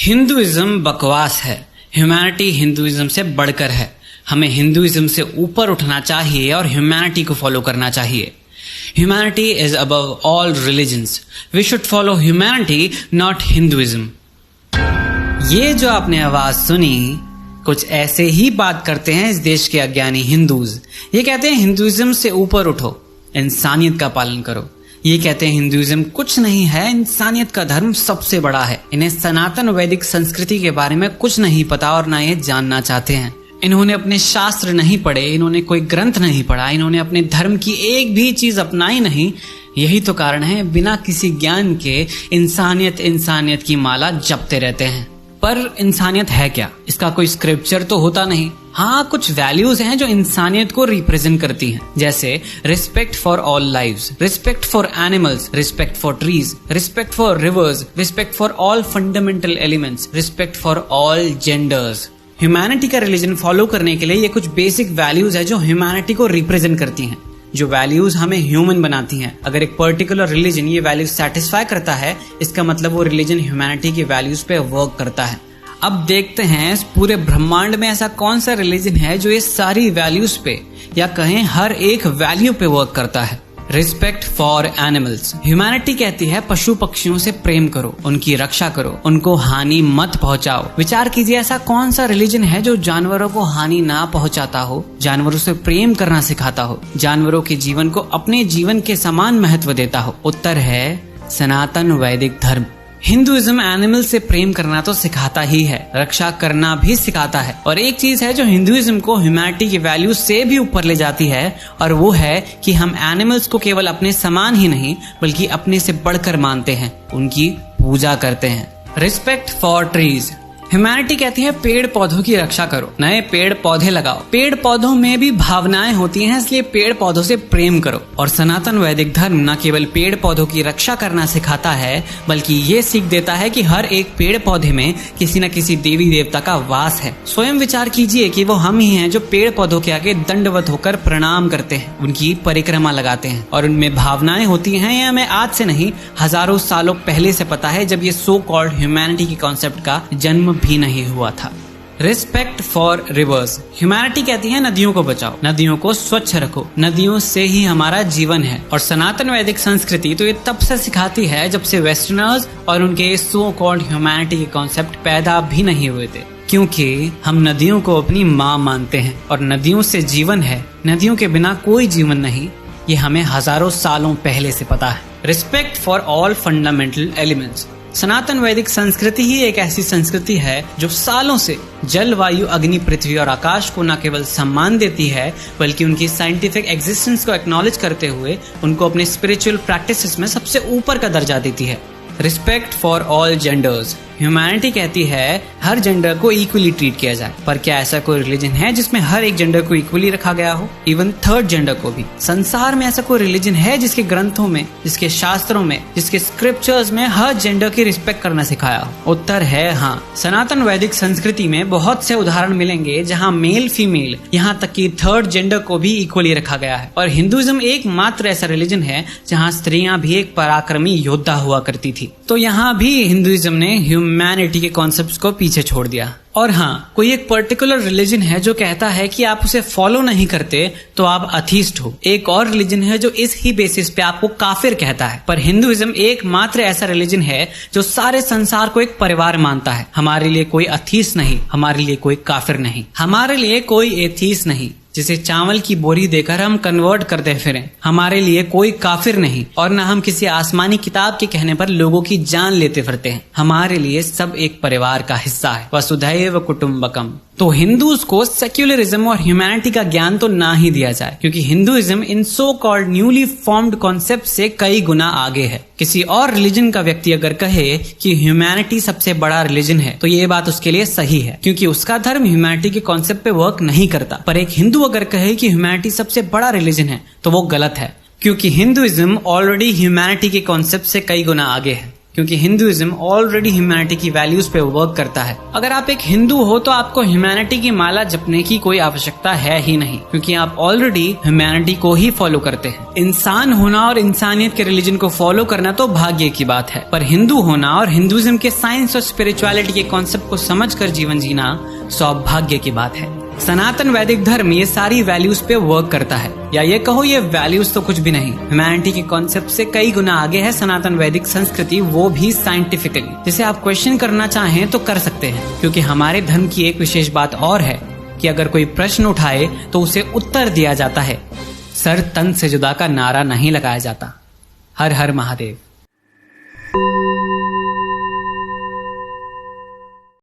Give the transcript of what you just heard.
Hinduism बकवास है। Humanity Hinduism से बढ़कर है। हमें हिंदुइज्म से ऊपर उठना चाहिए और ह्यूमैनिटी को फॉलो करना चाहिए। Humanity is above all religions. We should follow humanity, not Hinduism. ये जो आपने आवाज सुनी, कुछ ऐसे ही बात करते हैं इस देश के अज्ञानी हिंदूज। ये कहते हैं हिंदुइज्म से ऊपर उठो, इंसानियत का पालन करो। ये कहते हैं हिंदुइज्म कुछ नहीं है, इंसानियत का धर्म सबसे बड़ा है। इन्हें सनातन वैदिक संस्कृति के बारे में कुछ नहीं पता और ना ये जानना चाहते हैं। इन्होंने अपने शास्त्र नहीं पढ़े, इन्होंने कोई ग्रंथ नहीं पढ़ा, इन्होंने अपने धर्म की एक भी चीज अपनाई नहीं। यही तो कारण है बिना किसी ज्ञान के इंसानियत की माला जपते रहते हैं। पर इंसानियत है क्या? इसका कोई स्क्रिप्चर तो होता नहीं। हाँ, कुछ वैल्यूज हैं जो इंसानियत को रिप्रेजेंट करती हैं, जैसे respect for all lives, respect for animals, respect for trees, respect for reverse, respect for all fundamental elements, respect for all genders. Humanity का रिलीजन फॉलो करने के लिए ये कुछ बेसिक वैल्यूज है जो ह्यूमैनिटी को रिप्रेजेंट करती हैं, जो वैल्यूज हमें ह्यूमन बनाती हैं। अगर एक पर्टिकुलर रिलीजन ये वैल्यूज सेटिस्फाई करता है, इसका मतलब वो रिलीजन ह्यूमैनिटी की वैल्यूज पे वर्क करता है। अब देखते हैं इस पूरे ब्रह्मांड में ऐसा कौन सा रिलीजन है जो ये सारी वैल्यूज पे, या कहें हर एक वैल्यू पे वर्क करता है। Respect for animals. ह्यूमैनिटी कहती है पशु पक्षियों से प्रेम करो, उनकी रक्षा करो, उनको हानि मत पहुंचाओ। विचार कीजिए, ऐसा कौन सा रिलीजन है जो जानवरों को हानि ना पहुंचाता हो, जानवरों से प्रेम करना सिखाता हो, जानवरों के जीवन को अपने जीवन के समान महत्व देता हो? उत्तर है सनातन वैदिक धर्म। हिंदुइज्म एनिमल से प्रेम करना तो सिखाता ही है, रक्षा करना भी सिखाता है। और एक चीज है जो हिंदुइज्म को ह्यूमैनिटी की वैल्यू से भी ऊपर ले जाती है, और वो है कि हम एनिमल्स को केवल अपने समान ही नहीं बल्कि अपने से बढ़कर मानते हैं, उनकी पूजा करते हैं। Respect for trees. ह्यूमैनिटी कहती है पेड़ पौधों की रक्षा करो, नए पेड़ पौधे लगाओ। पेड़ पौधों में भी भावनाएं होती हैं, इसलिए पेड़ पौधों से प्रेम करो। और सनातन वैदिक धर्म न केवल पेड़ पौधों की रक्षा करना सिखाता है, बल्कि ये सीख देता है कि हर एक पेड़ पौधे में किसी न किसी देवी देवता का वास है। स्वयं विचार कीजिए कि वो हम ही हैं जो पेड़ पौधों के आगे दंडवत होकर प्रणाम करते हैं, उनकी परिक्रमा लगाते हैं, और उनमें भावनाएं होती हैं। ये हमें आज से नहीं, हजारों सालों पहले से पता है, जब ये सो कॉल्ड ह्यूमैनिटी के कॉन्सेप्ट का जन्म भी नहीं हुआ था। Respect for reverse. ह्यूमैनिटी कहती है नदियों को बचाओ, नदियों को स्वच्छ रखो, नदियों से ही हमारा जीवन है। और सनातन वैदिक संस्कृति तो ये तब से सिखाती है जब से वेस्टर्नर्स और उनके सो कॉल्ड ह्यूमैनिटी के कॉन्सेप्ट पैदा भी नहीं हुए थे, क्योंकि हम नदियों को अपनी माँ मानते हैं और नदियों से जीवन है, नदियों के बिना कोई जीवन नहीं। ये हमें हजारों सालों पहले से पता है। Respect for all fundamental elements. सनातन वैदिक संस्कृति ही एक ऐसी संस्कृति है जो सालों से जल, वायु, अग्नि, पृथ्वी और आकाश को न केवल सम्मान देती है, बल्कि उनकी साइंटिफिक एग्जिस्टेंस को एक्नॉलेज करते हुए उनको अपने स्पिरिचुअल प्रैक्टिसेस में सबसे ऊपर का दर्जा देती है। Respect for all genders. Humanity कहती है हर जेंडर को इक्वली ट्रीट किया जाए, पर क्या ऐसा कोई रिलीजन है जिसमें हर एक जेंडर को इक्वली रखा गया हो, इवन थर्ड जेंडर को भी? संसार में ऐसा कोई रिलीजन है जिसके ग्रंथों में, जिसके शास्त्रों में, जिसके स्क्रिप्चर्स में हर जेंडर की रिस्पेक्ट करना सिखाया हो? उत्तर है हाँ। सनातन वैदिक संस्कृति में बहुत से उदाहरण मिलेंगे जहाँ मेल, फीमेल, यहाँ तक कि थर्ड जेंडर को भी इक्वली रखा गया है। और हिंदुइज्म एकमात्र ऐसा रिलीजन है जहाँ स्त्रियां भी एक पराक्रमी योद्धा हुआ करती थी। तो यहाँ भी हिंदुइज्म ने ह्यूमैनिटी के कॉन्सेप्ट्स को पीछे छोड़ दिया। और हाँ, कोई एक पर्टिकुलर रिलीजन है जो कहता है कि आप उसे फॉलो नहीं करते तो आप अथीस्ट हो। एक और रिलीजन है जो इस ही बेसिस पे आपको काफिर कहता है। पर हिंदुइज्म एकमात्र ऐसा रिलीजन है जो सारे संसार को एक परिवार मानता है। हमारे लिए कोई अथीस्ट नहीं, हमारे लिए कोई काफिर नहीं, हमारे लिए कोई एथीस्ट नहीं जिसे चावल की बोरी देकर हम कन्वर्ट करते फिरें। हमारे लिए कोई काफिर नहीं, और न हम किसी आसमानी किताब के कहने पर लोगों की जान लेते फिरते हैं। हमारे लिए सब एक परिवार का हिस्सा है, वसुधैव कुटुंबकम। तो हिंदूज को सेक्युलरिज्म और ह्यूमैनिटी का ज्ञान तो ना ही दिया जाए, क्योंकि Hinduism in so called newly formed concept से कई गुना आगे है। किसी और रिलीजन का व्यक्ति अगर कहे कि ह्यूमैनिटी सबसे बड़ा रिलीजन है, तो ये बात उसके लिए सही है, क्योंकि उसका धर्म ह्यूमैनिटी के कॉन्सेप्ट पे वर्क नहीं करता। पर एक हिंदू अगर कहे कि ह्यूमैनिटी सबसे बड़ा रिलीजन है, तो वो गलत है, क्योंकि हिंदुइज्म ऑलरेडी ह्यूमैनिटी के कॉन्सेप्ट से कई गुना आगे है। क्योंकि हिंदुइज्म ऑलरेडी ह्यूमैनिटी की वैल्यूज पे वर्क करता है। अगर आप एक हिंदू हो तो आपको ह्यूमैनिटी की माला जपने की कोई आवश्यकता है ही नहीं, क्योंकि आप ऑलरेडी ह्यूमैनिटी को ही फॉलो करते हैं। इंसान होना और इंसानियत के रिलीजन को फॉलो करना तो भाग्य की बात है, पर हिंदू होना और हिंदुइज्म के साइंस और स्पिरिचुअलिटी के कॉन्सेप्ट को समझकर जीवन जीना सौभाग्य की बात है। सनातन वैदिक धर्म ये सारी वैल्यूज पे वर्क करता है, या ये कहो ये वैल्यूज तो कुछ भी नहीं, ह्यूमैनिटी के कॉन्सेप्ट से कई गुना आगे है सनातन वैदिक संस्कृति, वो भी साइंटिफिकली। जिसे आप क्वेश्चन करना चाहें तो कर सकते हैं, क्योंकि हमारे धर्म की एक विशेष बात और है कि अगर कोई प्रश्न उठाए तो उसे उत्तर दिया जाता है, सर तन से जुदा का नारा नहीं लगाया जाता। हर हर महादेव।